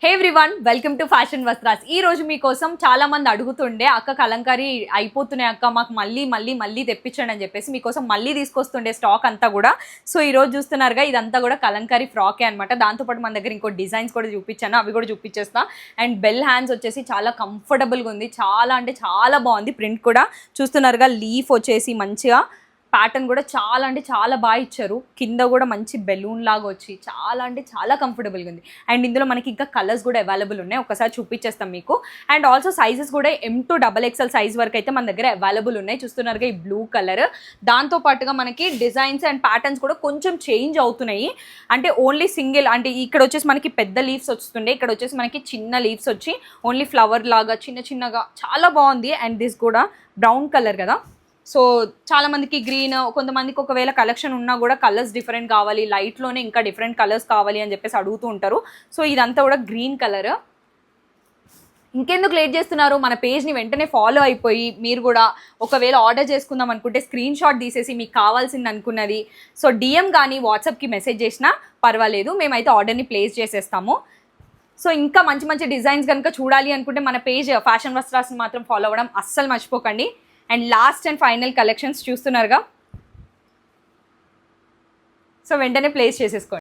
Hey everyone, welcome to fashion Vastras. ఈ రోజు మీకోసం చాలా మంది అడుగుతుండే అక్క కలంకారీ అయిపోతున్నాయి అక్క, మాకు మళ్ళీ తెప్పించండి అని చెప్పేసి మీకోసం మళ్ళీ తీసుకొస్తుండే స్టాక్ అంతా కూడా. సో ఈ రోజు చూస్తున్నారుగా, ఇదంతా కూడా కలంకారీ ఫ్రాకే అనమాట. దాంతోపాటు మన దగ్గర ఇంకో డిజైన్స్ కూడా చూపించాను, అవి కూడా చూపించేస్తా. అండ్ బెల్ హ్యాండ్స్ వచ్చేసి చాలా కంఫర్టబుల్గా ఉంది, చాలా అంటే చాలా బాగుంది. ప్రింట్ కూడా చూస్తున్నారుగా, లీఫ్ వచ్చేసి మంచిగా ప్యాటర్న్ కూడా చాలా అంటే చాలా బాగా ఇచ్చారు. కింద కూడా మంచి బెలూన్ లాగా వచ్చి చాలా అంటే చాలా కంఫర్టబుల్గా ఉంది. అండ్ ఇందులో మనకి ఇంకా కలర్స్ కూడా అవైలబుల్ ఉన్నాయి, ఒకసారి చూపించేస్తాం మీకు. అండ్ ఆల్సో సైజెస్ కూడా M2XXL సైజ్ వరకు అయితే మన దగ్గర అవైలబుల్ ఉన్నాయి. చూస్తున్నారుగా ఈ బ్లూ కలర్, దాంతోపాటుగా మనకి డిజైన్స్ అండ్ ప్యాటర్న్స్ కూడా కొంచెం చేంజ్ అవుతున్నాయి. అంటే ఓన్లీ సింగిల్, అంటే ఇక్కడ వచ్చేసి మనకి పెద్ద లీవ్స్ వస్తుండే, ఇక్కడ వచ్చేసి మనకి చిన్న లీవ్స్ వచ్చి ఓన్లీ ఫ్లవర్ లాగా చిన్నగా చాలా బాగుంది. అండ్ దిస్ కూడా బ్రౌన్ కలర్ కదా, సో చాలామందికి గ్రీన్, కొంతమందికి ఒకవేళ కలెక్షన్ ఉన్నా కూడా కలర్స్ డిఫరెంట్ కావాలి, లైట్లోనే ఇంకా డిఫరెంట్ కలర్స్ కావాలి అని చెప్పేసి అడుగుతూ ఉంటారు. సో ఇదంతా కూడా గ్రీన్ కలర్. ఇంకెందుకు లేట్ చేస్తున్నారు, మన పేజ్ని వెంటనే ఫాలో అయిపోయి మీరు కూడా ఒకవేళ ఆర్డర్ చేసుకుందాం అనుకుంటే స్క్రీన్ షాట్ తీసేసి మీకు కావాల్సింది అనుకున్నది సో DM కానీ వాట్సాప్కి మెసేజ్ చేసినా పర్వాలేదు, మేమైతే ఆర్డర్ని ప్లేస్ చేసేస్తాము. సో ఇంకా మంచి డిజైన్స్ కనుక చూడాలి అనుకుంటే మన పేజ్ ఫ్యాషన్ వస్త్రాస్ని మాత్రం ఫాలో అవ్వడం అస్సలు మర్చిపోకండి. And last and final collections చూస్తున్నారుగా, సో వెంటనే ప్లేస్ చేసేసుకోండి.